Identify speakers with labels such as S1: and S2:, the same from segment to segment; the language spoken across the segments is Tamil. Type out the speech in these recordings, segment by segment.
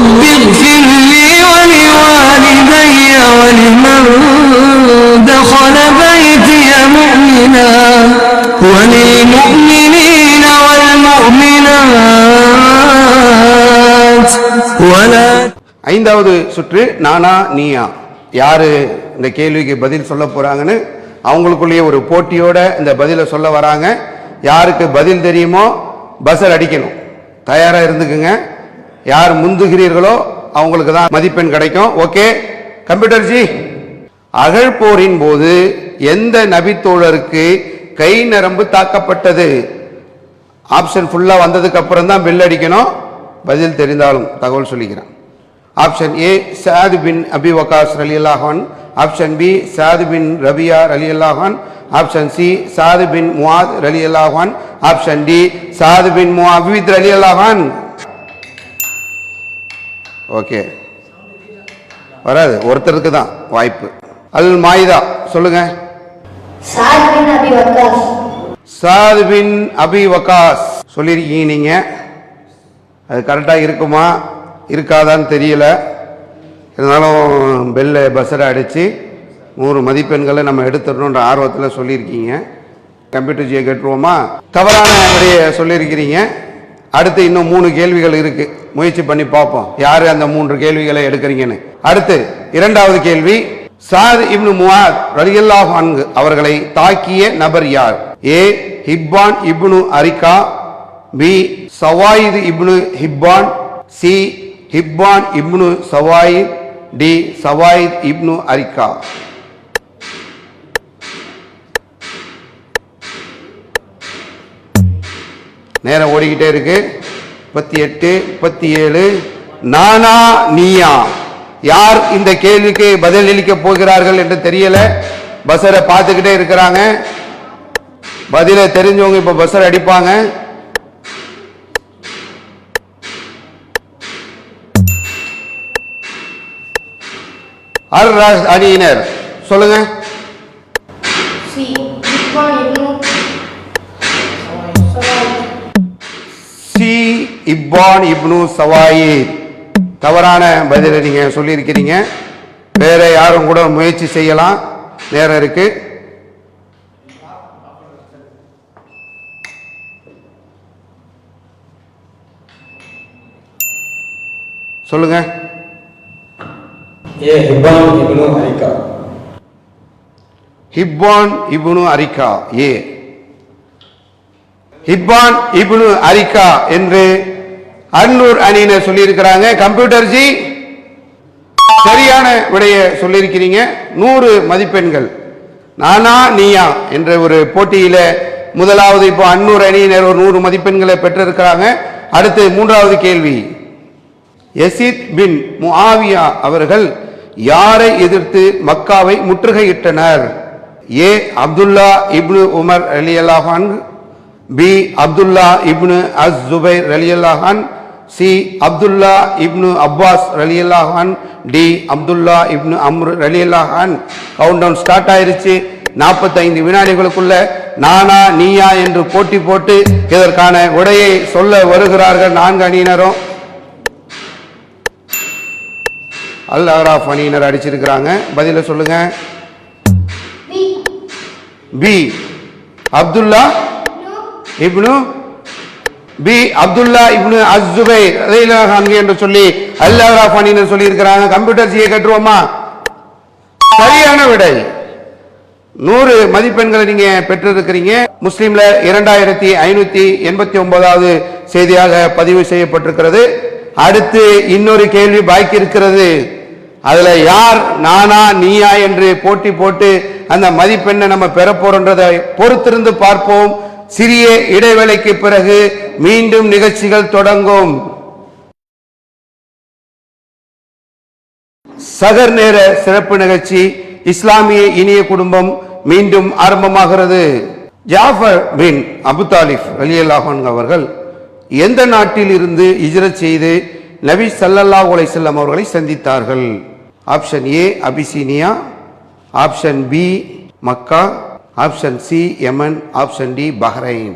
S1: رب اغفر لي ولوالدي ولمن دخل بيتي مؤمنا وللمؤمنين والمؤمنات ولا.
S2: ஐந்தாவது சுற்று நானா நீயா. யாரு இந்த கேள்விக்கு பதில் சொல்ல போறாங்கன்னு அவங்களுக்குள்ளேயே ஒரு போட்டியோட இந்த பதிலை சொல்ல வராங்க. யாருக்கு பதில் தெரியுமோ பஸர் அடிக்கணும். தயாரா இருந்துக்குங்க. யார் முந்துகிறீர்களோ அவங்களுக்கு தான் மதிப்பெண் கிடைக்கும். Okay computer G. அகழ்போரின் போது எந்த நபித்தோழருக்கு கை நரம்பு தாக்கப்பட்டது? ஆப்ஷன் ஃபுல்லா வந்ததுக்கு அப்புறம் தான் பெல் அடிக்கணும். பதில் தெரிந்தாலும் தகவல் சொல்லிக்கிறேன். ஆப்ஷன் ஏ சாத் பின் அபி வக்காஸ் ரலியல்லாஹு அன்ஹு, ஆப்ஷன் பி சாத் பின் ரபியா ரலியல்லாஹு அன்ஹு, ஆப்ஷன் சி சாத் பின் முஆத் ரலியல்லாஹு அன்ஹு, ஆப்ஷன் டி சாத் பின் முஅவ்வித் ரலியல்லாஹு அன்ஹு. ஓகே வராது, ஒருத்தருக்கு தான் வாய்ப்பு. அல் மாயிதா சொல்லுங்க.
S3: சாத் பின் அபி வக்காஸ்.
S2: சாத் பின் அபி வக்காஸ் சொல்லியிருக்கீங்க நீங்க. அது கரெக்டா இருக்குமா இருக்காதான்னு தெரியல. இருந்தாலும் பெல்ல பஸ்ஸரை அடித்து 100 மதிப்பெண்களை நம்ம எடுத்துடணுன்ற ஆர்வத்தில் சொல்லியிருக்கீங்க. கம்ப்யூட்டர் ஜியை கேட்டுருவோமா? தவறான விடையை சொல்லியிருக்கிறீங்க. அடுத்து இன்னும் 3 கேள்விகள் இருக்கு. முயற்சி பண்ணி பார்ப்போம் யாரு அந்த 3 கேள்விகளை எடுக்கிறீங்கன்னு. அடுத்து இரண்டாவது கேள்வி. சாத் இப்னு முஆத் ரலியல்லாஹு அன்ஹு அவர்களை தாக்கிய நபர் யார்? ஏ ஹிப்பான் இப்னு அரிகா, பி சவாயித் இப்னு ஹிப்பான், சி ஹிப்பான் இப்னு சவாயித், டி சவாயித் இப்னு அரிகா. நேரம் ஓடிக்கிட்டே இருக்கு. 38, 37. நானா நீயா? யார் இந்த கேள்விக்கு பதில் அளிக்க போகிறார்கள் என்று தெரியல. பஸ்ஸரை பார்த்துக்கிட்டே இருக்கிறாங்க. பதில தெரிஞ்சவங்க இப்ப பஸ்ஸர் அடிப்பாங்க. அணியினர் சொல்லுங்க. சி இப்பான் இப்னு சவாயித். தவறான பதிலை நீங்க சொல்லியிருக்கிறீங்க. வேற யாரும் கூட முயற்சி செய்யலாம், நேரம் இருக்கு. சொல்லுங்க.
S4: ஏ ஹிப்பான் இப்னு அரிகா.
S2: ஹிப்பான் இப்னு அரிகா. ஏ ஹிப்பான் இப்னு அரிகா என்று அன்னூர் அணியினர் சொல்லியிருக்கிறாங்க. கம்ப்யூட்டர் ஜி சரியான விடையை சொல்லியிருக்கிறீங்க. 100 மதிப்பெண்கள். நானா நீயா என்ற ஒரு போட்டியில முதலாவது இப்போ அன்னூர் அணியினர் ஒரு 100 மதிப்பெண்களை பெற்றிருக்கிறாங்க. அடுத்து மூன்றாவது கேள்வி. யசீத் பின் முஆவியா அவர்கள் யாரை எதிர்த்து மக்காவை முற்றுகையிட்டனர்? ஏ அப்துல்லா இப்னு உமர் ரலியல்லாஹு அன்ஹு, பி அப்துல்லா இப்னு அஸ் ஜுபைர் ரலியல்லாஹு அன்ஹு, சி அப்துல்லா இப்னு அப்பாஸ் ரலியல்லாஹு அன்ஹு, டி அப்துல்லா இப்னு அம்ர் ரலியல்லாஹு அன்ஹு. கவுண்ட் டவுன் ஸ்டார்ட் ஆயிருச்சு. 45 வினாடிகளுக்குள்ள நானா நீயா என்று போட்டி போட்டு இதற்கான விடையை சொல்ல வருகிறார்கள் 4 அணியினரும். அல் அராஃப் அணியினர் அடிச்சிருக்கிறாங்க. பதில சொல்லுங்க. பி அப்துல்லா இப்னு பி அப்துல்லா இப்னு அஸ்-ஜுபைர் ரலியல்லாஹு அன்ஹு என்று சொல்லி அல் அராஃப் அணியினர் சொல்லி இருக்கிறாங்க. கம்ப்யூட்டர் ஜியை கேட்டுருவோமா? சரியான விடை. 100 மதிப்பெண்களை நீங்க பெற்றிருக்கிறீங்க. முஸ்லிம்ல 2589வது செய்தியாக பதிவு செய்யப்பட்டிருக்கிறது. அடுத்து இன்னொரு கேள்வி பாக்கி இருக்கிறது. அதுல யார் நானா நீயா என்று போட்டி போட்டு அந்த மதிப்பெண்ணை நம்ம பெற போறோன்றதை பொறுத்திருந்து பார்ப்போம். சிறிய இடைவேளைக்கு பிறகு மீண்டும் நிகழ்ச்சிகள் தொடங்கும். சகர் நேர சிறப்பு நிகழ்ச்சி இஸ்லாமிய இனிய குடும்பம் மீண்டும் ஆரம்பமாகிறது. ஜாஃபர் பின் அபு தாலிப் ரலியல்லாஹு அன்ஹு அவர்கள் எந்த நாட்டில் இருந்து ஹிஜ்ரத் செய்து நபி ஸல்லல்லாஹு அலைஹி வஸல்லம் அவர்களை சந்தித்தார்கள்? Option A Abyssinia, option B Makkah, option C Yemen, option D Bahrain.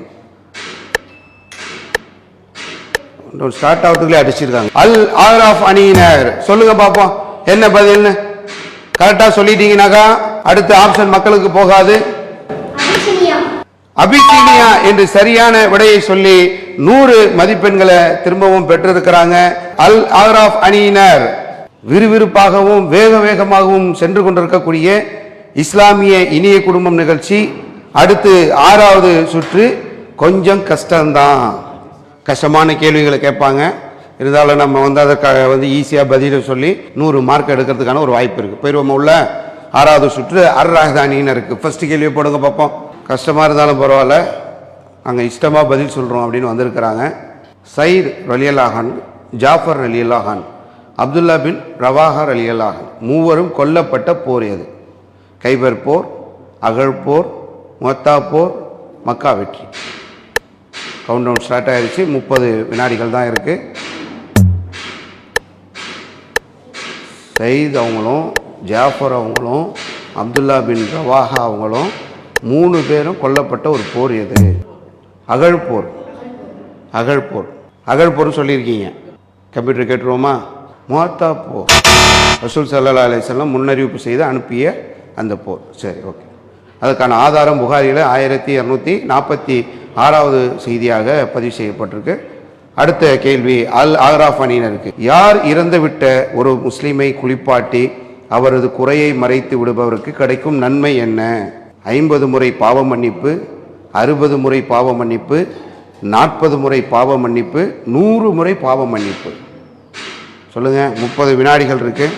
S2: Start ஆகிறதுக்குள்ளே அடிச்சிருக்காங்க. அல் ஆராஃப் அணியினர் சொல்லுங்க பார்ப்போம் என்ன பதில்னு. கரெக்டா சொல்லிட்டீங்கன்னாக்கா அடுத்த ஆப்ஷன் மக்களுக்கு போகாது. அபிசீனியா என்று சரியான விடையை சொல்லி 100 மதிப்பெண்களை திரும்பவும் பெற்றிருக்கிறாங்க. அல் ஆராஃப் அணியினர் விறுவிறுப்பாகவும் வேக வேகமாகவும் சென்று கொண்டிருக்கக்கூடிய இஸ்லாமிய இனிய குடும்பம் நிகழ்ச்சி. அடுத்து 6வது சுற்று கொஞ்சம் கஷ்டம்தான், கஷ்டமான கேள்விகளை கேட்பாங்க. இருந்தாலும் நம்ம அதற்காக ஈஸியாக பதில சொல்லி 100 மார்க் எடுக்கிறதுக்கான ஒரு வாய்ப்பு இருக்குது. போயிடுவோம் உள்ள 6வது சுற்று அர் ராஹதானியினருக்கு. ஃபர்ஸ்ட் கேள்வியை போடுங்க பார்ப்போம். கஷ்டமாக இருந்தாலும் பரவாயில்ல, நாங்கள் இஷ்டமாக பதில் சொல்கிறோம் அப்படின்னு வந்திருக்கிறாங்க. சைர் ரலியல்லாஹான், ஜாஃபர் ரலியல்லாஹான், அப்துல்லா பின் ரவாஹர் ரலியல்லாஹான் மூவரும் கொல்லப்பட்ட போர் எது? கைபர் போர், அகழ் போர், முத்தா போர், மக்கா வெற்றி. கவுண்ட் டவுன் ஸ்டார்ட் ஆயிடுச்சு. 30 வினாடிகள் தான் இருக்கு. சயீத் அவங்களும் ஜாஃபர் அவங்களும் அப்துல்லா பின் ரவாஹா அவங்களும் 3 பேரும் கொல்லப்பட்ட ஒரு போர் எது? அகழ் போர். அகழ் போர். அகழ் போர் சொல்லியிருக்கீங்க. கம்ப்யூட்டர் கேட்டுருவோமா? முத்தா போர், ரசூல் ஸல்லல்லாஹு அலைஹி வஸல்லம் முன்னறிவிப்பு செய்து அனுப்பிய அந்த போர். சரி, ஓகே. அதுக்கான ஆதாரம் புகாரியில் 1246வது செய்தியாக பதிவு செய்யப்பட்டிருக்கு. அடுத்த கேள்வி அல் ஆராஃப் அணியினருக்கு. யார் இறந்துவிட்ட ஒரு முஸ்லிமை குளிப்பாட்டி அவரது குறையை மறைத்து விடுபவருக்கு கிடைக்கும் நன்மை என்ன? 50 முறை பாவ மன்னிப்பு, 60 முறை பாவ மன்னிப்பு, 40 முறை பாவ மன்னிப்பு, 100 முறை பாவ மன்னிப்பு. சொல்லுங்க. 30 வினாடிகள் இருக்கு.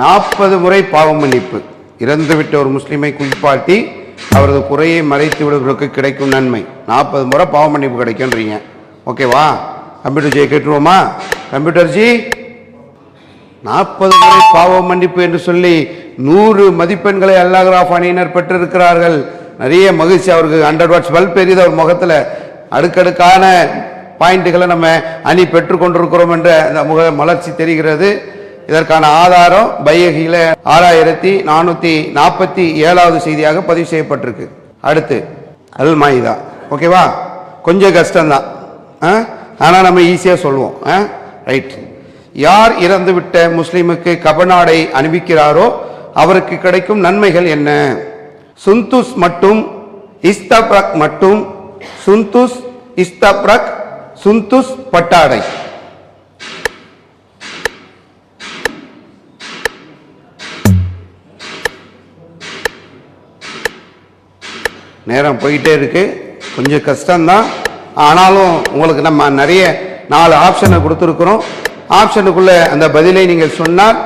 S2: நாற்பது முறை பாவ மன்னிப்பு. இறந்துவிட்ட ஒரு முஸ்லிமை குளிப்பாட்டி அவரது குறையை மறைத்து விடுவதற்கு கிடைக்கும் நன்மை 40 முறை பாவ மன்னிப்பு கிடைக்கும்ன்றீங்க. ஓகேவா? கம்ப்யூட்டர் ஜி கேட்டுருவோமா? கம்ப்யூட்டர் ஜி 40 முறை பாவ மன்னிப்பு என்று சொல்லி 100 மதிப்பெண்களை அல் ஆராஃப் அணியினர் பெற்றிருக்கிறார்கள். நிறைய மகிழ்ச்சி. அவருக்கு 100 வாட்ஸ் பல்ப் எரியுது அவர் முகத்தில். அடுக்கடுக்கான பாயிண்ட்டுகளை நம்ம அணி பெற்றுக்கொண்டிருக்கிறோம் என்ற அந்த முக மலர்ச்சி தெரிகிறது. இதற்கான ஆதாரம் பைஹகில 6447வது செய்தியாக பதிவு செய்யப்பட்டிருக்கு. அடுத்து அல் மாயிதா. ஓகேவா? கொஞ்சம் கஷ்டம்தான், ஆனால் நம்ம ஈஸியாக சொல்லுவோம். ரைட். யார் இறந்துவிட்ட முஸ்லிமுக்கு கபனாடை அணிவிக்கிறாரோ அவருக்கு கிடைக்கும் நன்மைகள் என்ன? சுந்துஸ் மட்டும், இஸ்தப்ரக் மட்டும், சுந்துஸ், இஸ்தப்ரக், சுந்துஸ் பட்டாடை. நேரம் போயிட்டே இருக்கு. கொஞ்சம் கஷ்டம்தான், ஆனாலும் உங்களுக்கு நம்ம நிறைய 4 ஆப்ஷனை கொடுத்துருக்குறோம். ஆப்ஷனுக்குள்ள அந்த பதிலை நீங்கள் சொன்னால்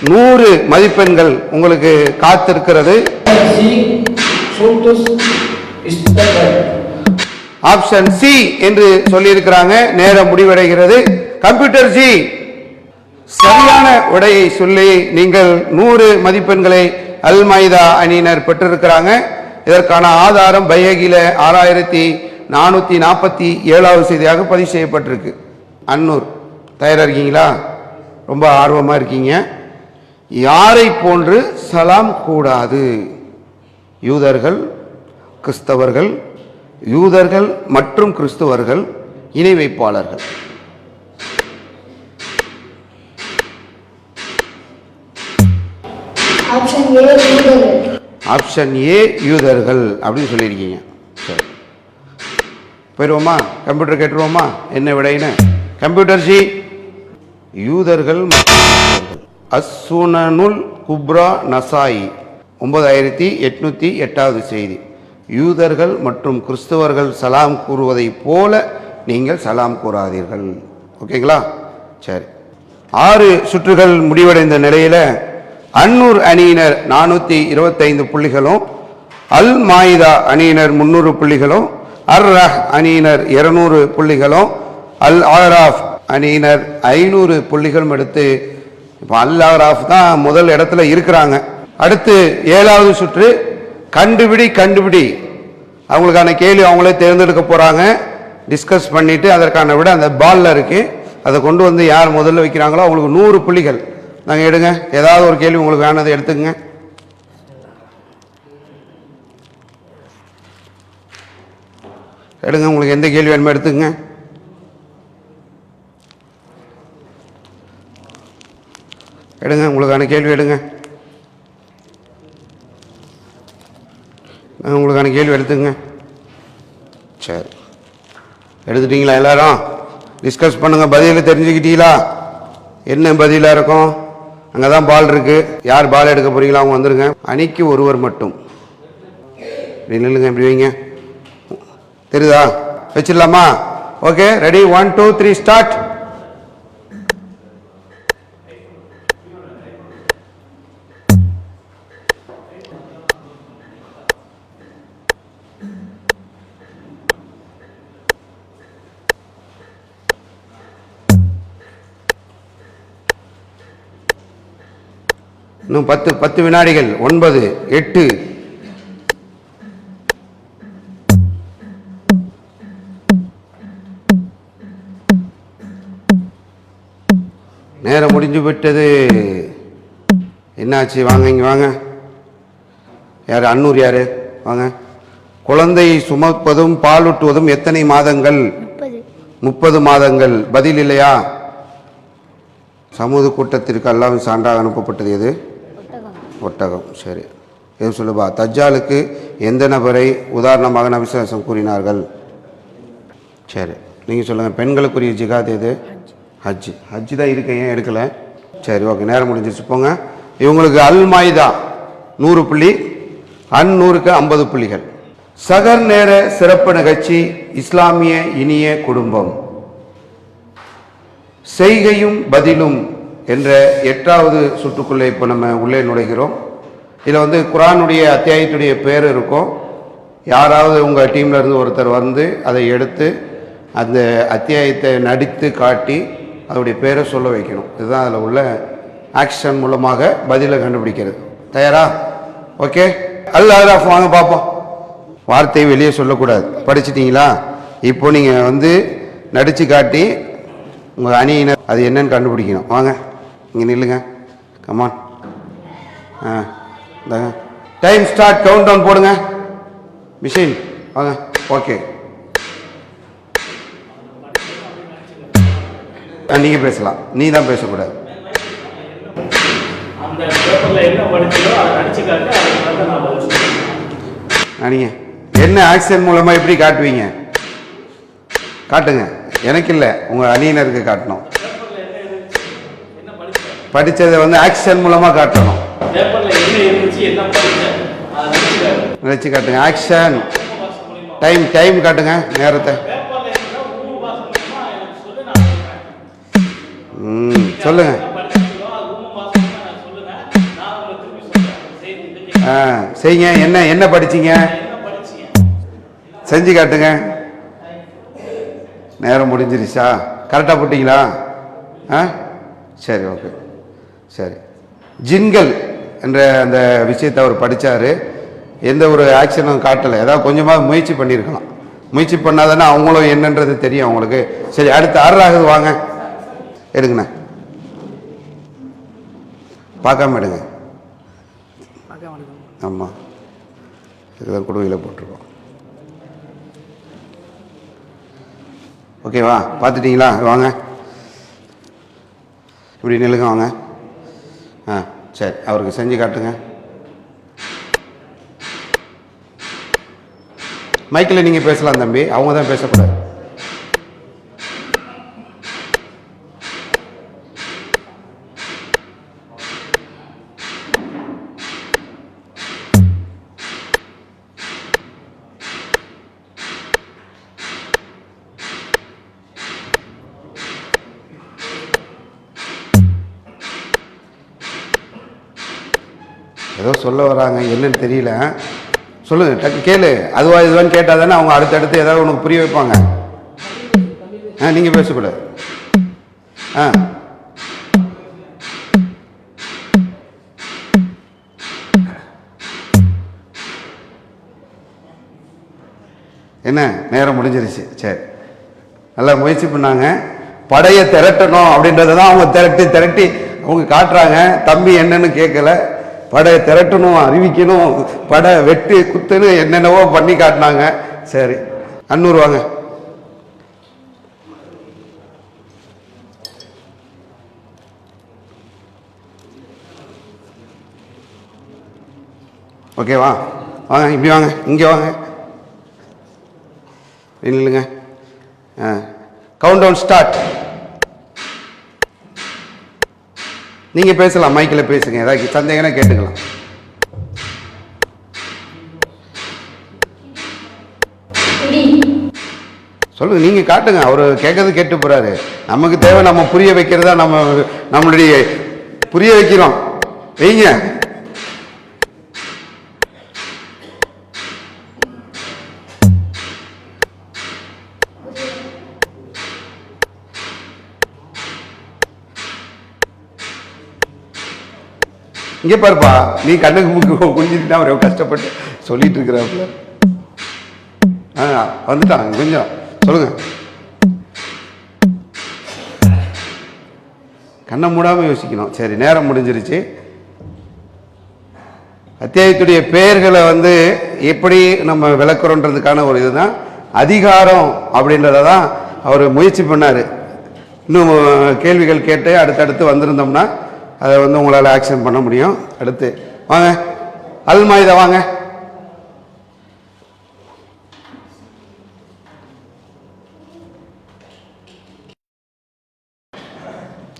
S2: 100 மதிப்பெண்கள் உங்களுக்கு காத்திருக்கிறது. ஆப்ஷன் சி என்று சொல்லியிருக்கிறாங்க. நேரம் முடிவடைகிறது. கம்ப்யூட்டர் ஜி சரியான விடையை சொல்லி நீங்கள் 100 மதிப்பெண்களை அல் மாயிதா அணியினர் பெற்றிருக்கிறாங்க. இதற்கான ஆதாரம் பைஹகில 6447வது செய்தியாக பதிவு செய்யப்பட்டிருக்கு. அன்னூர். தயாரா இருக்கீங்களா? ரொம்ப ஆர்வமா இருக்கீங்க. யாரை போன்று சலாம் கூடாது? யூதர்கள், கிறிஸ்தவர்கள், யூதர்கள் மற்றும் கிறிஸ்தவர்கள், இணை வைப்பாளர்கள். ஆப்ஷன் ஏ யூதர்கள் அப்படின்னு சொல்லியிருக்கீங்க. சரி, போயிடுவோமா? கம்ப்யூட்டர் கேட்டுருவோமா என்ன விடைன்னு? கம்ப்யூட்டர் ஜி யூதர்கள் அஸ்ஸுனனுல் குப்ரா நசாயி 9808வது செய்தி. யூதர்கள் மற்றும் கிறிஸ்தவர்கள் சலாம் கூறுவதை போல நீங்கள் சலாம் கூறாதீர்கள். ஓகேங்களா? சரி, 6 சுற்றுகள் முடிவடைந்த நிலையில அன்னூர் அணியினர் 425 புள்ளிகளும், அல் மாயிதா அணியினர் 300 புள்ளிகளும், அர் ரஹ் அணியினர் 200 புள்ளிகளும், அல் ஆராஃப் அணியினர் 500 புள்ளிகளும் எடுத்து இப்போ அல் ஆராஃப் தான் முதல் இடத்துல இருக்கிறாங்க. அடுத்து 7வது சுற்று கண்டுபிடி கண்டுபிடி. அவங்களுக்கான கேள்வி அவங்களே தேர்ந்தெடுக்க போறாங்க. டிஸ்கஸ் பண்ணிட்டு அதற்கான விட அந்த பால்ல இருக்கு. அதை கொண்டு வந்து யார் முதல்ல வைக்கிறாங்களோ அவங்களுக்கு 100 புள்ளிகள். நாங்கள் எடுங்க, ஏதாவது ஒரு கேள்வி உங்களுக்கு வேணதை எடுத்துக்கங்க. எடுங்க, உங்களுக்கு எந்த கேள்வி வேணுமோ எடுத்துக்கங்க. எடுங்க, உங்களுக்கான கேள்வி எடுங்க. உங்களுக்கான கேள்வி எடுத்துக்கங்க. சரி, எடுத்துட்டீங்களா? எல்லாரும் டிஸ்கஸ் பண்ணுங்க. பதில தெரிஞ்சுக்கிட்டீங்களா? என்ன பதிலாக இருக்கும்? அங்கே தான் பால் இருக்கு. யார் பால் எடுக்க போறீங்களா அவங்க வந்துருங்க. அணிக்கு ஒருவர் மட்டும். இப்படி நில்லுங்க, இப்படி வைங்க. தெரியுதா? வச்சிடலாமா? Okay, ready, 1 2 3 start. இன்னும் 10 வினாடிகள். 9 8 நேரம் முடிஞ்சு விட்டது. என்னாச்சு? வாங்க, இங்க வாங்க. யாரு? அன்னூர் யாரு? வாங்க. குழந்தை சுமப்பதும் பாலூட்டுவதும் எத்தனை மாதங்கள்? 30 மாதங்கள். பதில் இல்லையா? சமூக கூட்டத்திற்கு அல்லாஹ்வின் சான்றாக அனுப்பப்பட்டது எது? ஒட்டகம். சரி, எது சொல்லுபா? தஜ்ஜாலுக்கு எந்த நபரை உதாரணமாக நபிசுல்லாஹ் கூறினார்கள்? சரி, நீங்கள் சொல்லுங்கள். பெண்களுக்குரிய ஜிகாத் எது? ஹஜ். ஹஜ் தான் இருக்கு, ஏன் எடுக்கலை? சரி, ஓகே, நேரம் முடிஞ்சிருச்சு, போங்க. இவங்களுக்கு அல் மாயிதா 100 புள்ளி, அந்நூறுக்கு 50 புள்ளிகள். சகர் நேர சிறப்பு நிகழ்ச்சி இஸ்லாமிய இனிய குடும்பம். செய்கையும் பதிலும் என்ற 8வது சுற்றுக்குள்ளே இப்போ நம்ம உள்ளே நுழைகிறோம். இதில் குர்ஆனுடைய அத்தியாயத்துடைய பேர் இருக்கும். யாராவது உங்கள் டீமில் இருந்து ஒருத்தர் அதை எடுத்து அந்த அத்தியாயத்தை நடித்து காட்டி அதோடைய பேரை சொல்ல வைக்கணும். இதுதான் அதில் உள்ள ஆக்ஷன் மூலமாக பதிலை கண்டுபிடிக்கிறது. தயாரா? ஓகே, அல்லாஹ் வாங்க பார்ப்போம். வார்த்தையை வெளியே சொல்லக்கூடாது. படிச்சிட்டிங்களா? இப்போ நீங்கள் நடித்து காட்டி உங்கள் அணியினர் அது என்னன்னு கண்டுபிடிக்கணும். வாங்க, இங்கே நில்லுங்க. கமான். இந்தாங்க, டைம் ஸ்டார்ட். கவுண்ட் டவுன் போடுங்க. மிஷின் வாங்க. ஓகே, நீங்கள் பேசலாம். நீ தான் பேசக்கூடாது. நீங்கள் என்ன ஆக்ஷன் மூலமாக எப்படி காட்டுவீங்க? காட்டுங்க. எனக்கு இல்லை, உங்கள் அணியினருக்கு காட்டணும். படித்ததை ஆக்ஷன் மூலமாக காட்டணும். நினைச்சு காட்டுங்க. ஆக்ஷன். டைம் காட்டுங்க, நேரத்தை. சொல்லுங்க. செய்யுங்க. என்ன படிச்சீங்க? செஞ்சு காட்டுங்க. நேரம் முடிஞ்சிருச்சா? கரெக்டாக போட்டிங்களா? சரி, ஓகே. சரி, ஜின்கள் என்ற அந்த விஷயத்தை அவர் படித்தார். எந்த ஒரு ஆக்ஷனும் காட்டலை. ஏதாவது கொஞ்சமாக முயற்சி பண்ணியிருக்கலாம். முயற்சி பண்ணாதானே அவங்களும் என்னன்றது தெரியும் அவங்களுக்கு. சரி, அடுத்து 6 ஆகுது. வாங்க, எடுங்கண்ணா. பார்க்காம எடுங்க. ஆமாம், இதுதான் குடுவையில் போட்டிருக்கோம். ஓகேவா? பார்த்துட்டிங்களா? வாங்க, இப்படி நில்லுங்க. வாங்க. சரி, அவருக்கு செஞ்சு காட்டுங்க. மைக்கில் நீங்கள் பேசலாம் தம்பி, அவங்க தான் பேசக்கூடாது. ஏதோ சொல்ல வராங்க, என்னன்னு தெரியல. சொல்லுங்க, டக்கு கேளு. அதுவா இதுவான்னு கேட்டால் தானே அவங்க அடுத்தடுத்து ஏதாவது உனக்கு புரிய வைப்பாங்க. நீங்கள் பேசக்கூடாது. என்ன, நேரம் முடிஞ்சிருச்சு. சரி, நல்லா முயற்சி பண்ணாங்க. படையை திரட்டணும் அப்படின்றத தான் அவங்க திரட்டி அவங்க காட்டுறாங்க. தம்பி என்னன்னு கேட்கல, படை திரட்டணும், அறிவிக்கணும், படை வெட்டு குத்துன்னு என்னென்னவோ பண்ணி காட்டினாங்க. சரி, அன்னூர் வாங்க. ஓகேவா? வாங்க, இப்படி வாங்க, இங்கே வாங்க, இல்லைங்க. Count down start. நீங்கள் பேசலாம், மைக்கில் பேசுங்க, ஏதாவது சந்தேகம்னா கேட்டுக்கலாம். சொல்லுங்க, நீங்கள் காட்டுங்க, அவர் கேட்கறது கேட்டு போறாரு. நமக்கு தேவை நம்ம புரிய வைக்கிறதா, நம்மளுடைய புரிய வைக்கிறோம். வைங்க. இங்கே பாருப்பா, நீ கண்ணுக்கு மூக்கு குஞ்சிட்டு அவரை கஷ்டப்பட்டு சொல்லிட்டு இருக்கிறாப்புல. வந்துட்டாங்க, கொஞ்சம் சொல்லுங்க. கண்ணை மூடாம யோசிக்கணும். சரி, நேரம் முடிஞ்சிருச்சு. அத்தியாயத்துடைய பெயர்களை எப்படி நம்ம விளக்குறோன்றதுக்கான ஒரு இதுதான் அதிகாரம் அப்படின்றத தான் அவர் முயற்சி பண்ணாரு. இன்னும் கேள்விகள் கேட்டு அடுத்தடுத்து வந்திருந்தோம்னா அதை உங்களால் ஆக்ஷன் பண்ண முடியும். அடுத்து வாங்க, அல்மாயிதா வாங்க.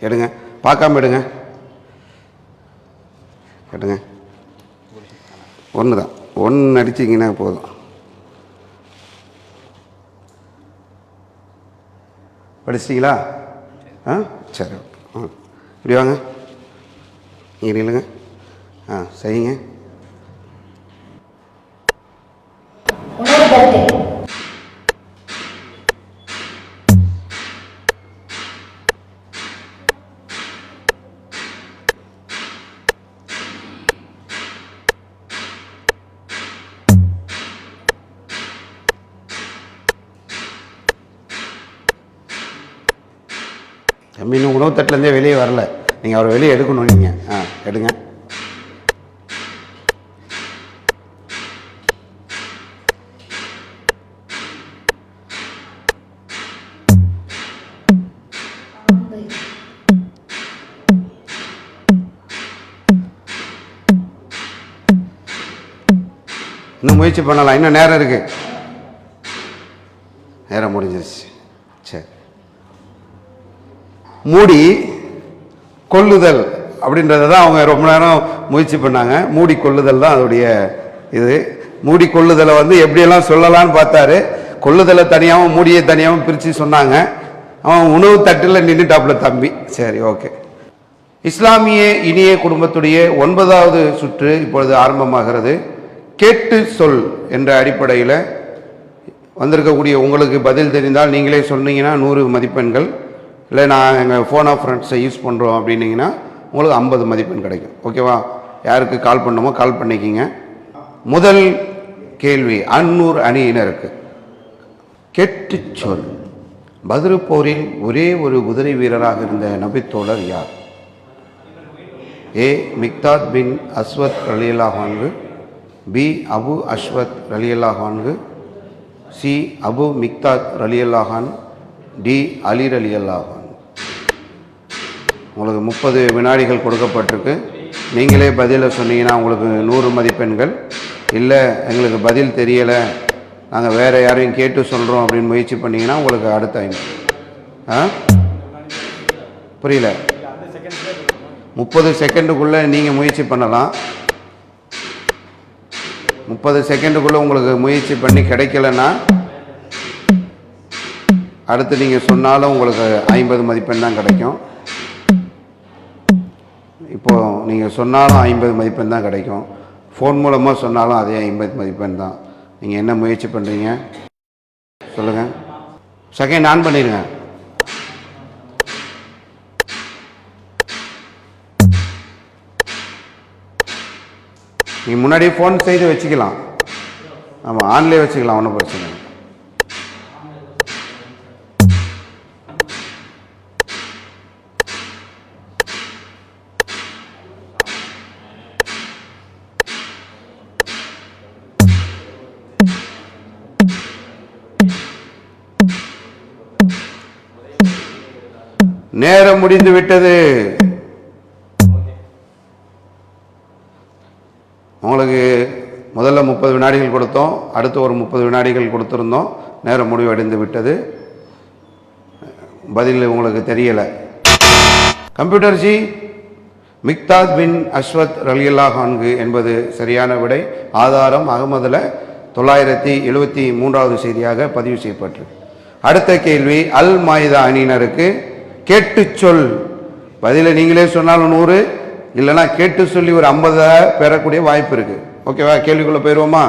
S2: எடுங்க, பார்க்காம எடுங்க, எடுங்க. ஒன்று தான், ஒன்று அடிச்சிங்கன்னா போதும். படிச்சிட்டிங்களா? சரி, இப்படி வாங்க, இங்கே இல்லைங்க. சரிங்க. இன்னும் உணவு தட்டிலேருந்தே வெளியே வரல, நீங்கள் அவரை வெளியே எடுக்கணும். நீங்கள் எடுங்க. இன்னும் முயற்சி பண்ணலாம், இன்னும் நேரம் இருக்கு. நேரம் முடிஞ்சிருச்சு. சரி, மூடி கொள்ளுதல் அப்படின்றத தான் அவங்க ரொம்ப நேரம் முயற்சி பண்ணாங்க. மூடி கொள்ளுதல் தான் அதோடைய இது. மூடி கொள்ளுதலை எப்படியெல்லாம் சொல்லலான்னு பார்த்தாரு. கொள்ளுதலை தனியாகவும் மூடியை தனியாகவும் பிரித்து சொன்னாங்க. அவன் உணவு தட்டில் நின்றுட்டாப்புல தம்பி. சரி, ஓகே. இஸ்லாமிய இனிய குடும்பத்துடைய 9வது சுற்று இப்பொழுது ஆரம்பமாகிறது. கேட்டு சொல் என்ற அடிப்படையில் வந்திருக்கக்கூடிய உங்களுக்கு பதில் தெரிந்தால் நீங்களே சொன்னீங்கன்னா 100 மதிப்பெண்கள். இல்லை, நான் எங்கள் ஃபோன் ஆஃப் ஃப்ரெண்ட்ஸை யூஸ் பண்ணுறோம் அப்படின்னீங்கன்னா உங்களுக்கு 50 மதிப்பெண் கிடைக்கும். ஓகேவா? யாருக்கு கால் பண்ணணுமோ கால் பண்ணிக்கிங்க. முதல் கேள்வி அன்னூர் அணியினருக்கு. கேட்டு சொல். பத்ரு போரில் ஒரே ஒரு குதிரை வீரராக இருந்த நபித்தோழர் யார்? ஏ மிக்தாத் பின் அஸ்வத் ரலியல்லாஹு அன்ஹு, பி அபு அஸ்வத் ரலியல்லாஹு அன்ஹு, சி அபு மிக்தாத் ரலியல்லாஹு அன்ஹு, டி அலி ரலியல்லாஹு அன்ஹு. உங்களுக்கு 30 வினாடிகள் கொடுக்கப்பட்டிருக்கு. நீங்களே பதிலை சொன்னீங்கன்னா உங்களுக்கு 100 மதிப்பெண்கள். இல்லை, எங்களுக்கு பதில் தெரியலை, நாங்கள் வேறு யாரையும் கேட்டு சொல்கிறோம் அப்படின்னு முயற்சி பண்ணிங்கன்னா உங்களுக்கு அடுத்த 5. புரியல? 30 செகண்டுக்குள்ளே நீங்கள் முயற்சி பண்ணலாம். 30 செகண்டுக்குள்ளே உங்களுக்கு முயற்சி பண்ணி கிடைக்கலன்னா அடுத்து நீங்கள் சொன்னாலும் உங்களுக்கு 50 மதிப்பெண் தான் கிடைக்கும். இப்போது நீங்கள் சொன்னாலும் 50 மதிப்பெண் தான் கிடைக்கும். ஃபோன் மூலமாக சொன்னாலும் அதே 50 மதிப்பெண் தான். நீங்கள் என்ன முயற்சி பண்ணுறீங்க சொல்லுங்கள். செகண்ட் ஆன் பண்ணிடுங்க. நீங்கள் முன்னாடியே ஃபோன் செய்து வச்சுக்கலாம். ஆமாம், ஆன்லேயே வச்சுக்கலாம், ஒன்றும் பிரச்சனை இல்லை. நேரம் முடிந்து விட்டது. உங்களுக்கு முதல்ல 30 வினாடிகள் கொடுத்தோம், அடுத்து ஒரு 30 வினாடிகள் கொடுத்துருந்தோம். நேரம் முடிவடைந்து விட்டது. பதில் உங்களுக்கு தெரியலை. கம்ப்யூட்டர் ஜி, மிக்தாத் பின் அஸ்வத் ரலியல்லாஹு அன்ஹு என்பது சரியான விடை. ஆதாரம் அகமதுல 973வது செய்தியாக பதிவு செய்யப்பட்டிருக்கு. அடுத்த கேள்வி, அல் மாயிதா அணியினருக்கு கேட்டு சொல். பதில நீங்களே சொன்னாலும் 100, இல்லைன்னா கேட்டு சொல்லி ஒரு 50 பெறக்கூடிய வாய்ப்பு இருக்கு. ஓகேவா? கேள்விக்குள்ள போயிடுவோமா?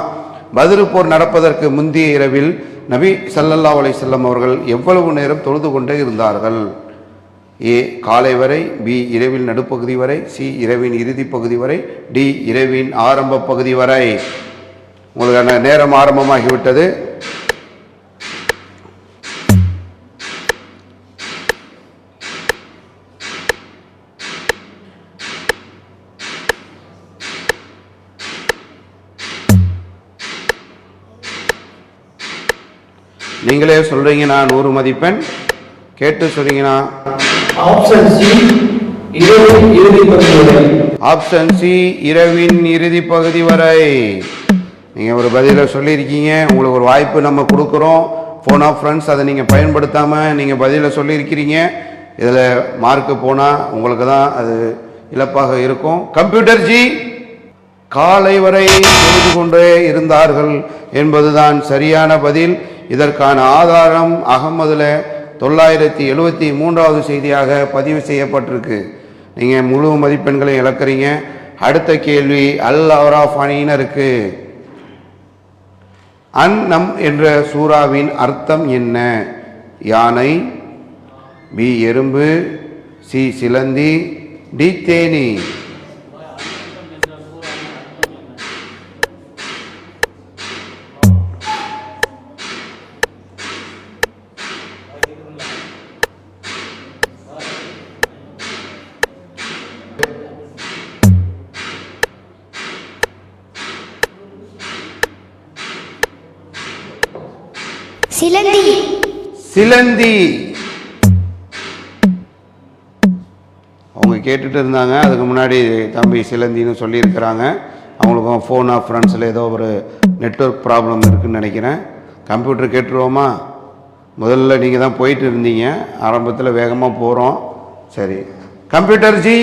S2: பத்ரு போர் நடப்பதற்கு முந்தைய இரவில் நபி ஸல்லல்லாஹு அலைஹி வஸல்லம் அவர்கள் எவ்வளவு நேரம் தொழுது கொண்டே இருந்தார்கள்? ஏ, காலை வரை, பி, இரவின் நடுப்பகுதி வரை, சி, இரவின் இறுதி பகுதி வரை, டி, இரவின் ஆரம்ப பகுதி வரை. உங்களுக்கான நேரம் ஆரம்பமாகிவிட்டது. நீங்களே சொல்றீங்கன்னா 100 மதிப்பெண், கேட்டு சொல்றீங்கன்னா
S4: ஆப்ஷன் சி இரவின் இறுதி பகுதி வரை.
S2: ஆப்ஷன் சி, இரவின் இறுதி பகுதி வரை. நீங்கள் ஒரு பதிலை சொல்லியிருக்கீங்க. உங்களுக்கு ஒரு வாய்ப்பு நம்ம கொடுக்குறோம். ஃபோன் ஆஃப் ஃப்ரெண்ட்ஸ், அதை நீங்கள் பயன்படுத்தாமல் நீங்கள் பதிலை சொல்லியிருக்கிறீங்க. இதில் மார்க்கு போனால் உங்களுக்கு தான் அது இழப்பாக இருக்கும். கம்ப்யூட்டர் ஜி, காலை வரை தொழுது கொண்டே இருந்தார்கள் என்பதுதான் சரியான பதில். இதற்கான ஆதாரம் அகமதுல 973வது செய்தியாக பதிவு செய்யப்பட்டிருக்கு. நீங்கள் முழு மதிப்பெண்களை இழக்கிறீங்க. அடுத்த கேள்வி, அல் அராஃப் அணியினருக்கு அன்னம் என்ற சூறாவின் அர்த்தம் என்ன? யானை, பி, எறும்பு, சி, சிலந்தி, டி, தேனி.
S3: சிலந்தி.
S2: சிலந்தி. அவங்க கேட்டுட்டு இருந்தாங்க. அதுக்கு முன்னாடி தம்பி சிலந்தின்னு சொல்லியிருக்கிறாங்க. அவங்களுக்கும் ஃபோன் ஆஃப் ஃப்ரெண்ட்ஸில் ஏதோ ஒரு நெட்வொர்க் ப்ராப்ளம் இருக்குதுன்னு நினைக்கிறேன். கம்ப்யூட்டர் கேட்டுருவோமா? முதல்ல நீங்கள் தான் போயிட்டு இருந்தீங்க, ஆரம்பத்தில் வேகமாக போகிறோம். சரி, கம்ப்யூட்டர் ஜி,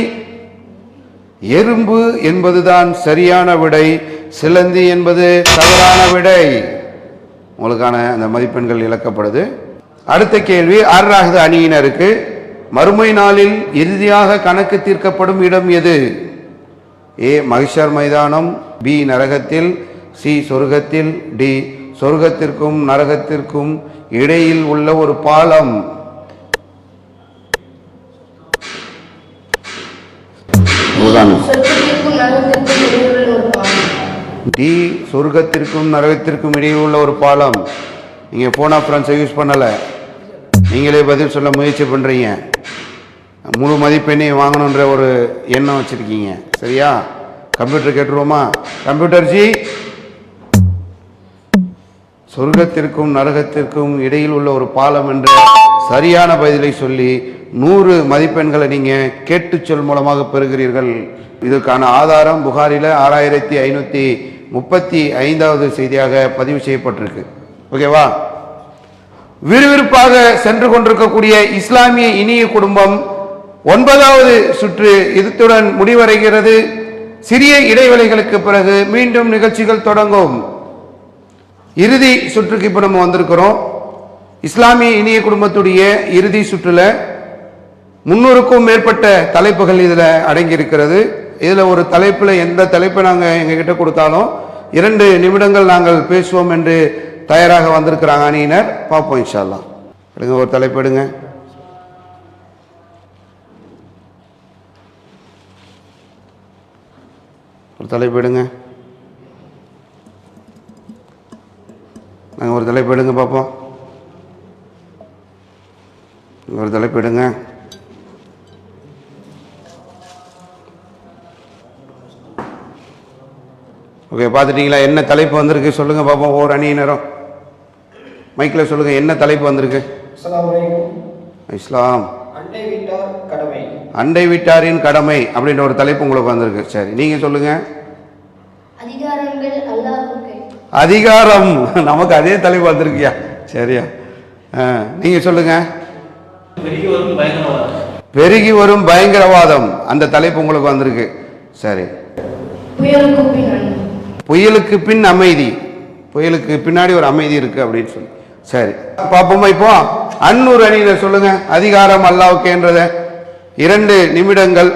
S2: எறும்பு என்பதுதான் சரியான விடை, சிலந்தி என்பது தவறான விடை. உங்களுக்கான அந்த மதிப்பெண்கள் இழக்கப்படுது. அடுத்த கேள்வி, அர்-ராஹித அணியினருக்கு மறுமை நாளில் இறுதியாக கணக்கு தீர்க்கப்படும் இடம் எது? ஏ, மஹ்ஷர் மைதானம், பி, நரகத்தில், சி, சொர்க்கத்தில், டி, சொர்க்கத்திற்கும் நரகத்திற்கும் இடையில் உள்ள ஒரு பாலம். டி, சொர்க்கத்திற்கும் நரகத்திற்கும் இடையில் உள்ள ஒரு பாலம். நீங்கள் ஃபோன் ஆஃப் ஃப்ரெண்ட்ஸை யூஸ் பண்ணலை, நீங்களே பதில் சொல்ல முயற்சி பண்ணுறீங்க. முழு மதிப்பெண்ணையும் வாங்கணுன்ற ஒரு எண்ணம் வச்சுருக்கீங்க. சரியா? கம்ப்யூட்டர் கேட்டுருவோமா? கம்ப்யூட்டர் ஜி, சொர்க்கத்திற்கும் நரகத்திற்கும் இடையில் உள்ள ஒரு பாலம் என்ற சரியான பதிலை சொல்லி 100 மதிப்பெண்களை நீங்கள் கேட்டு சொல் மூலமாக பெறுகிறீர்கள். இதற்கான ஆதாரம் புகாரில 6535வது செய்தியாக பதிவு செய்யப்பட்டிருக்கு. ஓகேவா? விறுவிறுப்பாக சென்று கொண்டிருக்கக்கூடிய இஸ்லாமிய இனிய குடும்பம் 9வது சுற்று இதுடன் முடிவடைகிறது. சிறிய இடைவெளிகளுக்கு பிறகு மீண்டும் நிகழ்ச்சிகள் தொடங்கும். இறுதி சுற்றுக்கு இப்போ நம்ம வந்திருக்கிறோம். இஸ்லாமிய இனிய குடும்பத்துடைய இறுதி சுற்றுல 300க்கும் மேற்பட்ட தலைப்புகள் இதில் அடங்கி இருக்கிறது. இதில் ஒரு தலைப்பில் எந்த தலைப்பை நாங்கள் எங்ககிட்ட கொடுத்தாலும் 2 நிமிடங்கள் நாங்கள் பேசுவோம் என்று தயாராக வந்திருக்கிறாங்க அணியினர். பார்ப்போம் இன்ஷா அல்லாஹ். எடுங்க, ஒரு தலைப்பு எடுங்க. ஒரு தலைப்பு எடுங்க. நாங்கள் ஒரு தலைப்பு எடுங்க பார்ப்போம். ஒரு தலைப்பு எடுங்க. ஓகே, பார்த்துட்டீங்களா? என்ன தலைப்பு வந்திருக்கு சொல்லுங்க பார்ப்போம். ஒவ்வொரு அணியினரும் மைக்கில் சொல்லுங்க, என்ன தலைப்பு வந்திருக்கு?
S4: அஸ்ஸலாமு அலைக்கும்.
S2: இஸ்லாம்
S4: அண்டை வீட்டார்
S2: அண்டை வீட்டாரின் கடமை அப்படின்ற ஒரு தலைப்பு உங்களுக்கு வந்திருக்கு. சரி, நீங்க சொல்லுங்க.
S3: அதிகாரங்கள் அல்லாஹ்வுக்கே.
S2: அதிகாரம், நமக்கு அதே தலைப்பு வந்திருக்கியா? சரியா, நீங்க சொல்லுங்க. பெருகி வரும் பயங்கரவாதம், அந்த தலைப்பு உங்களுக்கு வந்திருக்கு. சரி, புயலுக்கு பின் அமைதி, புயலுக்கு பின்னாடி ஒரு அமைதி இருக்கு அப்படின்னு சொல்லி. சரி, பாப்போமா? இப்போ அன்னூர் அணியினர் சொல்லுங்க. அதிகாரம் அல்லாஹ்வுக்கேன்றத 2 நிமிடங்கள்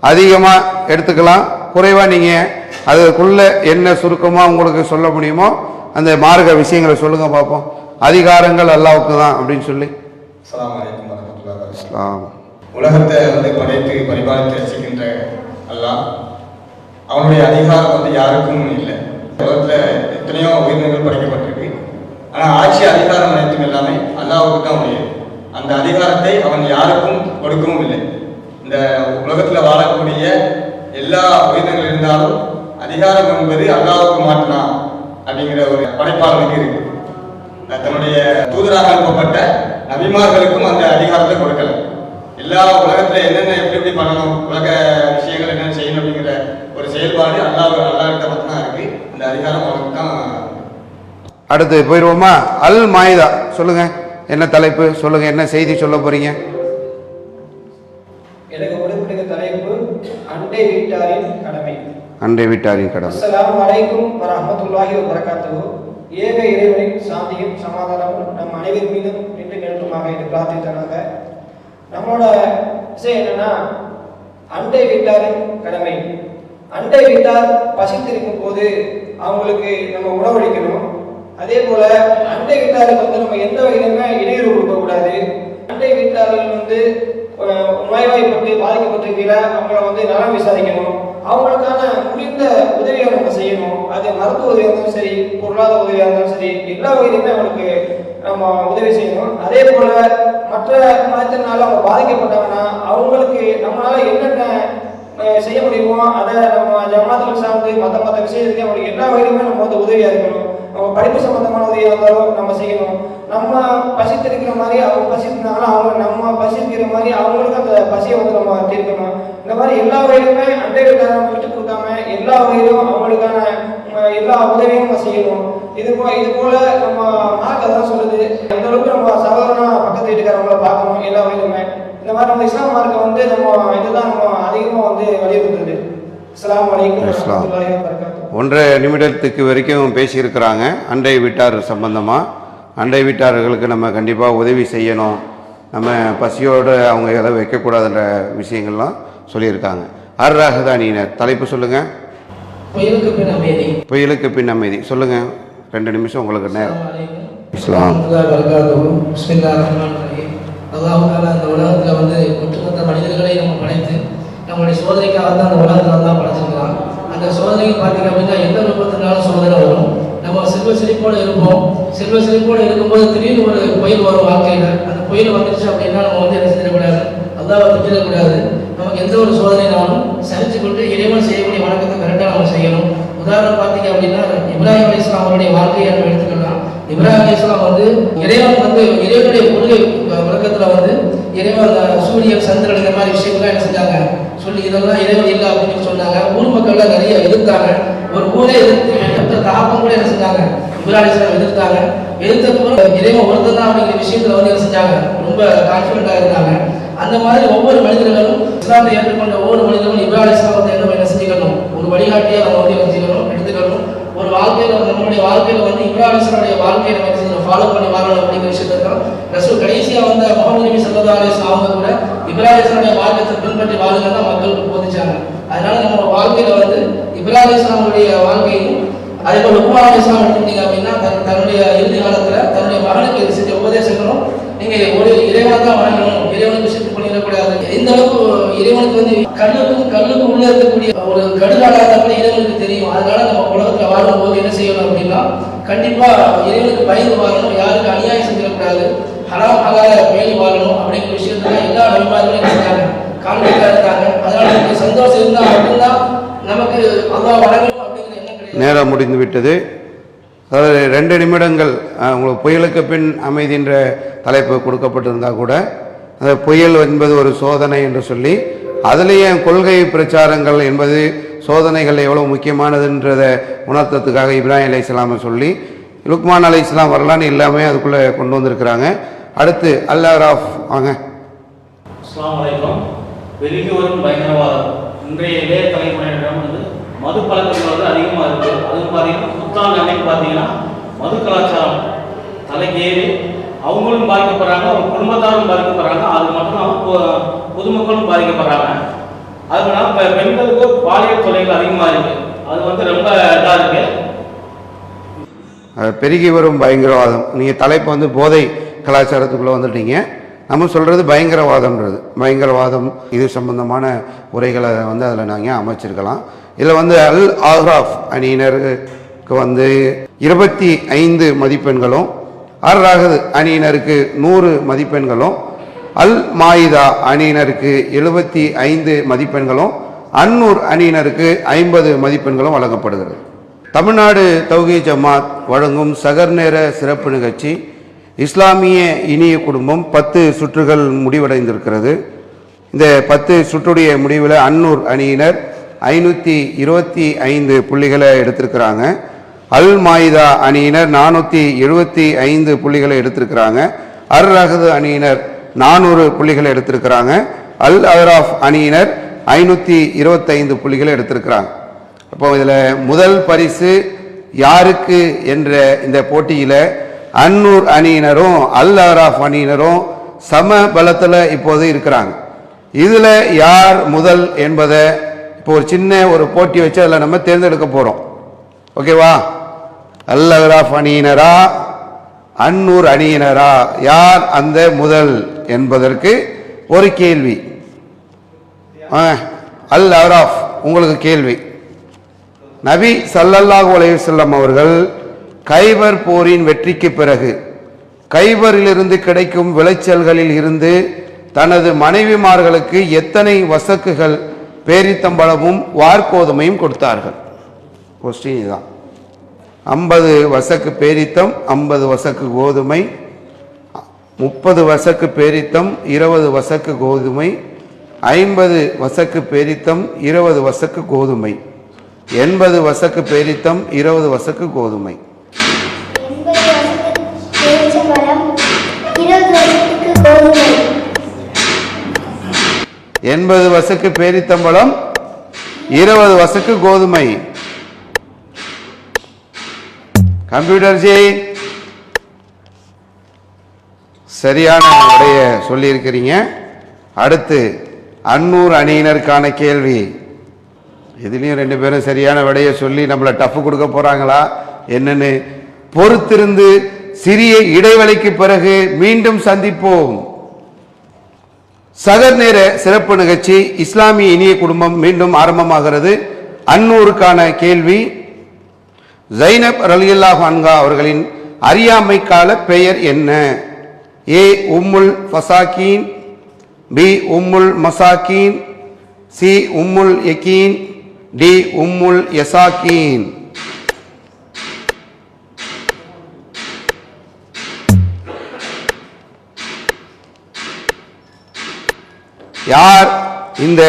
S2: அதிகமா எடுத்துக்கலாம், குறைவா நீங்க அதுக்குள்ள என்ன சுருக்கமா உங்களுக்கு சொல்ல முடியுமோ அந்த மார்க்க விஷயங்களை சொல்லுங்க பார்ப்போம். அதிகாரங்கள் அல்லாஹ்வுக்கு தான் அப்படின்னு சொல்லி.
S5: அஸ்ஸலாமு அலைக்கும் வரஹ்மத்துல்லாஹி வபரகாத்துஹு. உலகத்தை படைத்து பரிபாலித்து ரசிக்கின்ற அல்லாஹ், அவனுடைய அதிகாரம் யாருக்கும் இல்லை. உலகத்துல எத்தனையோ உயிரினங்கள் படைக்கப்பட்டிருக்கு, ஆனா ஆட்சி அதிகாரம் அனைத்தும் எல்லாமே அல்லாஹ்வுக்கு தான் உடையது. அந்த அதிகாரத்தை அவன் யாருக்கும் கொடுக்கவும் இல்லை. இந்த உலகத்துல வாழக்கூடிய எல்லா உயிரினங்கள் இருந்தாலும் அதிகாரம் என்பது அல்லாஹ்வுக்கு மாற்றலாம் அப்படிங்கிற ஒரு படைப்பாளனுக்கு இருக்கு. தன்னுடைய தூதராக அனுப்பப்பட்ட நபிமார்களுக்கும் அந்த அதிகாரத்தை கொடுக்கல. எல்லா உலகத்துல என்னென்ன எப்படி பண்ணணும், உலக விஷயங்கள் என்னென்ன செய்யணும் அப்படிங்கிற ஒரு செயல்பாடு அல்லாஹ்கிட்ட மட்டும்தான் இருக்கு. இந்த அதிகாரம் அவனுக்கு தான்.
S2: அடுத்து போயிடுவோமா? அல் மாயிதா சொல்லுங்க. என்ன தலைப்பு சொல்லுங்க, என்ன செய்தி சொல்ல போறீங்க?
S4: எனக்கு கொடுக்கப்பட்ட தலைப்பு அண்டை வீட்டாரின் கடமை.
S2: அண்டை வீட்டாரின் கடமை.
S4: அஸ்ஸலாமு அலைக்கும் வரஹ்மத்துல்லாஹி வபரகாத்துஹு. ஏக இறைவனின் சாந்தியும் சமாதானமும் நம் அனைவர் மீதும் நின்று நின்றுமாக என்று பிரார்த்தித்தனாங்க. நம்மளோட விஷயம் என்னன்னா, அண்டை வீட்டாரின் கடமை. அண்டை வீட்டார் பசித்திருக்கும் போது அவங்களுக்கு நம்ம உணவளிக்கணும். அதே போல அண்டை வீட்டாருக்கு நம்ம எந்த வகையிலுமே இடையூறு கொடுக்கக்கூடாது. அண்டை வீட்டார்கள் நோய்வாய்ப்பட்டு பாதிக்கப்பட்டிருக்கிற அவங்கள நலம் விசாரிக்கணும். அவங்களுக்கான முடிந்த உதவியை நம்ம செய்யணும். அது மருத்துவ உதவியாக இருந்தாலும் சரி, பொருளாதார உதவியாக இருந்தாலும் சரி, எல்லா வகையிலுமே அவங்களுக்கு நம்ம உதவி செய்யணும். அதே போல மற்ற மதத்தினால அவங்க பாதிக்கப்பட்டாங்கன்னா அவங்களுக்கு நம்மளால என்னென்ன செய்ய முடியுமோ அதை நம்ம ஜமாத்துக்கு சார்ந்து மற்ற விஷயத்துக்கு அவங்களுக்கு எல்லா வகையிலுமே நம்ம உதவியாக இருக்கணும். நம்ம படிப்பு சம்பந்தமான உதவியாக இருந்தாலும் நம்ம செய்யணும். நம்ம பசித்திருக்கிற மாதிரி அவங்க பசித்திருந்தாலும் அவங்க நம்ம பசிக்கிற மாதிரி அவங்களுக்கு அந்த பசியை நம்ம தீர்க்கணும். இந்த மாதிரி எல்லா வகையிலுமே அண்டை வீட்டாரை விட்டு கொடுக்காம எல்லா வகையிலும் அவங்களுக்கான எல்லா உதவியும் நம்ம செய்யணும். இது போல நம்ம மார்க்க தான் சொல்லுது, அந்த அளவுக்கு நம்ம சகோதரனா பக்கத்து வீட்டுக்காரவங்கள பார்க்கணும் எல்லா வகையிலுமே. இந்த மாதிரி நம்ம இஸ்லாம் மார்க்க நம்ம இதுதான் நம்ம அதிகமா வலியுறுத்துது. அஸ்ஸலாமு அலைக்கும் வரஹ்மத்துல்லாஹி வபரகாத்துஹு.
S2: 1.5 நிமிடத்துக்கு வரைக்கும் பேசியிருக்கிறாங்க அண்டை வீட்டார் சம்பந்தமாக. அண்டை வீட்டார்களுக்கு நம்ம கண்டிப்பாக உதவி செய்யணும், நம்ம பசியோடு அவங்க எதை வைக்கக்கூடாதுன்ற விஷயங்கள்லாம் சொல்லியிருக்காங்க. அர்-ரஹ்தானியினர் தலைப்பு சொல்லுங்கள்.
S6: புயலுக்கு பின் அமைதி.
S2: புயலுக்கு பின் அமைதி சொல்லுங்க. 2 நிமிஷம் உங்களுக்கு நேரம். இஸ்லாம்
S6: அல்லாஹ் அந்த உலகத்தில் ஒட்டுமொத்த மனிதர்களை நம்ம படைத்து நம்மளுடைய சோதனைக்காக தான் அந்த உலகத்தில் தான் படைச்சிருக்கிறான். அந்த சோதனைக்கு பார்த்தீங்க அப்படின்னா எந்த ரூபத்தினாலும் சோதனை வரும். நம்ம செல்வ செழிப்போடு இருப்போம். செல்வ செழிப்போடு இருக்கும்போது திடீர்னு ஒரு புயல் வரும் வாழ்க்கையில். அந்த புயல் வந்துடுச்சு அப்படின்னா நம்ம என்ன செஞ்சிடக்கூடாது, அல்லாஹ்வை திட்டிடக்கூடாது. நமக்கு எந்த ஒரு சோதனைனாலும் சகிச்சு கொண்டு இறைவன் செய்யக்கூடிய வணக்கத்தை கரெக்டாக நம்ம செய்யணும். உதாரணம் பார்த்தீங்க அப்படின்னா இப்ராஹிம் அலைஹிஸ்ஸலாம் அவருடைய வாழ்க்கையை நம்ம எடுத்துக்கலாம். இப்ராஹிம் அலைஹிஸ்ஸலாம் இறைவன் இறைவனுடைய கொள்கை விளக்கத்தில் இறைவன் சூரியன் சந்திரன் இந்த மாதிரி விஷயங்கள்லாம் என்ன செஞ்சாங்க சொல்லி இதெல்லாம் இறைவன் இல்லை அப்படின்னு சொன்னாங்க. ஊர் மக்கள்லாம் நிறைய எதிர்த்தாங்க. ஒரு ஊரே எதிர்த்து தாப்பம் கூட என்ன செஞ்சாங்க, இப்ராஹிம் அலைஹிஸ்ஸலாம் எதிர்த்தாங்க. எதிர்த்தப்போ இறைவன் ஒருத்தர் தான் அப்படிங்கிற விஷயத்துல என்ன செஞ்சாங்க, ரொம்ப கான்ஃபிடென்ட்டாக இருந்தாங்க. அந்த மாதிரி ஒவ்வொரு மனிதர்களும் இஸ்லாத்தை ஏற்றுக்கொண்ட ஒவ்வொரு மனிதர்களும் இப்ராஹிம் அலைஹிஸ்ஸலாத்தை என்ன செஞ்சுக்கணும், ஒரு வழிகாட்டியாக நம்ம எடுத்துக்கணும். ஒரு வாழ்க்கையில் நம்மளுடைய வாழ்க்கையில் இப்ராஹிம் அலைஹிஸ்ஸலாமுடைய வாழ்க்கையை நம்ம ஃபாலோ பண்ணி வாழணும் அப்படிங்கிற விஷயத்தான் ரசூல் கடைசியாக முஹம்மது நபி ஸல்லல்லாஹு அலைஹி வஸல்லம் அவங்க கூட இப்ராஹிம் அலைஹிஸ்ஸலாமுடைய வாழ்க்கையை பின்பற்றி வாழுங்க தான் மக்களுக்கு போதிச்சாங்க. அதனால நம்ம வாழ்க்கையில இப்ராஹிம் அலைஹிஸ்ஸலாமுடைய வாழ்க்கையும் அதே போல் லுக்மான் அலைஹிஸ்ஸலாம் எடுத்துக்கிட்டீங்க அப்படின்னா தன்னுடைய இறுதி காலத்துல தன்னுடைய மகனுக்கு இது செஞ்ச உபதேசங்களும் நீங்க ஒரு இறைவனை தான் வணங்கணும், இறைவனுக்கு சித்து பண்ணிடக்கூடாது. இந்த அளவுக்கு இறைவனுக்கு கல்லுக்கும் உள்ள இருக்கக்கூடிய ஒரு கடுகாலாக கூட இறைவனுக்கு தெரியும். அதனால நம்ம உலகத்துல வாழும் போது என்ன செய்யணும் அப்படின்னா கண்டிப்பா இறைவனுக்கு பயந்து வாழணும், யாருக்கு அநியாயம் செஞ்சிடக்கூடாது, ஹராம் ஹலால பேணி வாழணும் அப்படிங்கிற விஷயத்துல எல்லா நபிமார்களும் செஞ்சாங்க, கான்ஃபிடென்ட்டா இருந்தாங்க. அதனால நமக்கு சந்தோஷம் இருந்தா மட்டும்தான் நமக்கு அல்லாஹ் வணங்கணும் அப்படிங்கிற எண்ணம் கிடையாது.
S2: நேரம் முடிந்து விட்டது. அதாவது 2 நிமிடங்கள் உங்களுக்கு புயலுக்கு பின் அமைதின்ற தலைப்பு கொடுக்கப்பட்டிருந்தால் கூட அந்த புயல் என்பது ஒரு சோதனை என்று சொல்லி, அதுலேயும் கொள்கை பிரச்சாரங்கள் என்பது சோதனைகள் எவ்வளோ முக்கியமானதுன்றதை உணர்த்தத்துக்காக இப்ராஹிம் அலைஹிஸ்ஸலாமை சொல்லி லுக்மான் அலைஹிஸ்ஸலாம் வரலான்னு எல்லாமே அதுக்குள்ளே கொண்டு வந்திருக்கிறாங்க. அடுத்து அல்-அராஃப் வாங்க.
S7: அஸ்ஸலாமு அலைக்கும். பெருகி வரும் பயங்கரவாதம் இன்றைய இளைய தலைமுறையிடம் மது பழக்கங்கள் அதிகமாக இருக்குது. அதுவும் பார்த்தீங்கன்னா புத்தாண்டு அன்னைக்கு பார்த்தீங்கன்னா மது கலாச்சாரம் தலைக்கேறி அவங்களும் பாதிக்கப்படுறாங்க, அவங்க குடும்பத்தாரும் பாதிக்கப்படுறாங்க, அது மட்டும் இல்லாமல் பொதுமக்களும் பாதிக்கப்படுறாங்க. அதனால இப்போ பெண்களுக்கு பாலியல் தொல்லைகள் அதிகமாக இருக்குது. அது ரொம்ப இதாக இருக்குது.
S2: பெருகி வரும் பயங்கரவாதம், நீங்கள் தலைப்பு போதை கலாச்சாரத்துக்குள்ளே வந்துட்டீங்க. நம்ம சொல்கிறது பயங்கரவாதம்ன்றது. பயங்கரவாதம் இது சம்பந்தமான உரைகளை அதில் நாங்கள் அமைச்சிருக்கலாம். இதில் அல்-அராஃப் அணியினருக்கு 25 மதிப்பெண்களும், அர்-ரஹ்த் அணியினருக்கு 100 மதிப்பெண்களும், அல்-மாயிதா அணியினருக்கு 75 மதிப்பெண்களும், அன்னூர் அணியினருக்கு 50 மதிப்பெண்களும் வழங்கப்படுகிறது. தமிழ்நாடு தௌஹீத் ஜமாத் வழங்கும் சகர் நேர சிறப்பு நிகழ்ச்சி இஸ்லாமிய இனிய குடும்பம் 10 சுற்றுகள் முடிவடைந்திருக்கிறது. இந்த 10 சுற்றுடைய முடிவில் அன்னூர் அணியினர் 525 புள்ளிகளை எடுத்திருக்கிறாங்க. அல்-மாயிதா அணியினர் 475 புள்ளிகளை எடுத்திருக்கிறாங்க. அர்-ரஹ்த் அணியினர் 400 புள்ளிகளை எடுத்திருக்கிறாங்க. அல்-அராஃப் அணியினர் 525 புள்ளிகளை எடுத்திருக்கிறாங்க. அப்போ இதில் முதல் பரிசு யாருக்கு என்ற இந்த போட்டியில் அன்னூர் அணியினரும் அல்-அராஃப் அணியினரும் சம பலத்தில் இப்போது இருக்கிறாங்க. இதில் யார் முதல் என்பதை இப்போ ஒரு சின்ன போட்டி வச்சு அதில் நம்ம தேர்ந்தெடுக்க போகிறோம். ஓகேவா? அல்-அராஃப் அணியினரா அன்னூர் அணியினரா, யார் அந்த முதல் என்பதற்கு ஒரு கேள்வி. அல்-அராஃப், உங்களுக்கு கேள்வி. நபி ஸல்லல்லாஹு அலைஹி வஸல்லம் அவர்கள் கைபர் போரின் வெற்றிக்கு பிறகு கைபரிலிருந்து கிடைக்கும் விளைச்சல்களில் இருந்து தனது மனைவிமார்களுக்கு எத்தனை வசக்குகள் பேரித்தம்பளமும் வார்கோதுமையும் கொடுத்தார்கள்? கொஸ்டின் இதுதான். 50 வசக்கு பேரித்தம், 50 வசக்கு கோதுமை, 30 வசக்கு பேரித்தம், 20 வசக்கு கோதுமை, 50 வசக்கு பேரித்தம், 20 வசக்கு கோதுமை, 80 வசக்கு பேரித்தம், 20 வசக்கு கோதுமை. 80 வசக்கு பேரித்தம்பளம், 20 வசக்கு கோதுமை. கம்ப்யூட்டர் ஜி சரியான விடைய சொல்லியிருக்கிறீங்க. அடுத்து அன்னூர் அணியினருக்கான கேள்வி. இதுலேயும் 2 பேரும் சரியான விடையை சொல்லி நம்மளை டஃப் கொடுக்க போகிறாங்களா என்னன்னு பொறுத்திருந்து சிறிய இடைவெளிக்கு பிறகு மீண்டும் சந்திப்போம். சகர் நேர சிறப்பு நிகழ்ச்சி இஸ்லாமிய இனிய குடும்பம் மீண்டும் ஆரம்பமாகிறது. அன்னூருக்கான கேள்வி. ஜைனப் ரலியல்லாஹு அன்ஹா அவர்களின் அறியாமை கால பெயர் என்ன? ஏ உம்முல் ஃபசாக்கீன், பி உம்முல் மசாக்கீன், சி உம்முல் யகீன், டி உம்முல் யசாக்கீன். யார் இந்த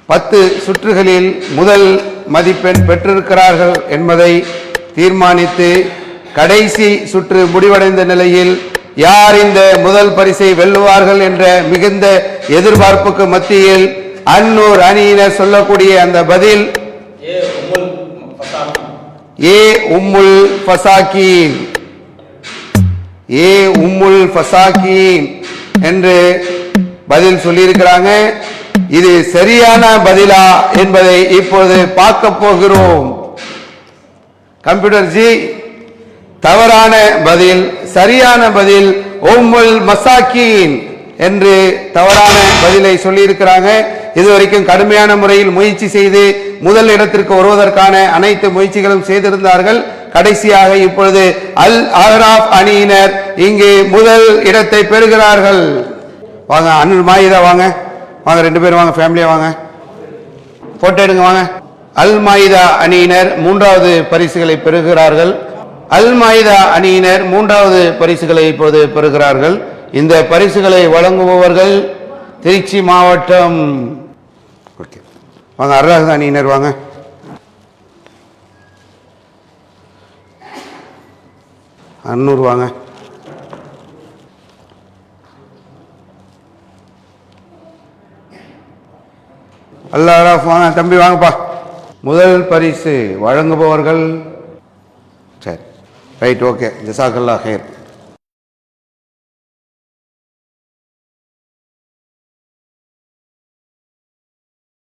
S2: 10 சுற்றுகளில் முதல் மதிப்பெண் பெற்றிருக்கிறார்கள் என்பதை தீர்மானித்து கடைசி சுற்று முடிவடைந்த நிலையில் யார் இந்த முதல் பரிசை வெல்லுவார்கள் என்ற மிகுந்த எதிர்பார்ப்புக்கு மத்தியில் அன்னூர் அணியினர் சொல்லக்கூடிய அந்த பதில் ஏ உம்முல் ஃபசாக்கீன். ஏ உம்முல் ஃபசாக்கீன் என்று பதில் சொல்லியிருக்கிறாங்க. இது சரியான பதிலா என்பதை இப்போது பார்க்க போகிறோம். கம்ப்யூட்டர் ஜி தவறான பதில், சரியான பதில் உம்முல் மசாக்கீன் என்று தவறான பதிலை சொல்லியிருக்கிறாங்க. இதுவரைக்கும் கடுமையான முறையில் முயற்சி செய்து முதல் இடத்திற்கு வருவதற்கான அனைத்து முயற்சிகளும் செய்திருந்தார்கள். கடைசியாக இப்பொழுது அல்-அராஃப் அணியினர் இங்கு முதல் இடத்தை பெறுகிறார்கள். வாங்க அன்னூர் மாயிதா வாங்க, வாங்க 2 பேரும் வாங்க, ஃபேமிலியா வாங்க, போட்டோ எடுங்க வாங்க. அல்-மாயிதா அணியினர் 3வது பரிசுகளை பெறுகிறார்கள். அல்-மாயிதா அணியினர் 3வது பரிசுகளை இப்போது பெறுகிறார்கள். இந்த பரிசுகளை வழங்குபவர்கள் திருச்சி மாவட்டம். ஓகே, வாங்க அர்ராஹ் அணியினர் வாங்க. அன்னூர் வாங்க. அல்லாஹ் வாங்க தம்பி, வாங்கப்பா. முதல் பரிசு வழங்குபவர்கள். சரி, ரைட், ஓகே, ஜஸாக்கல்லாஹ் ஹைர்.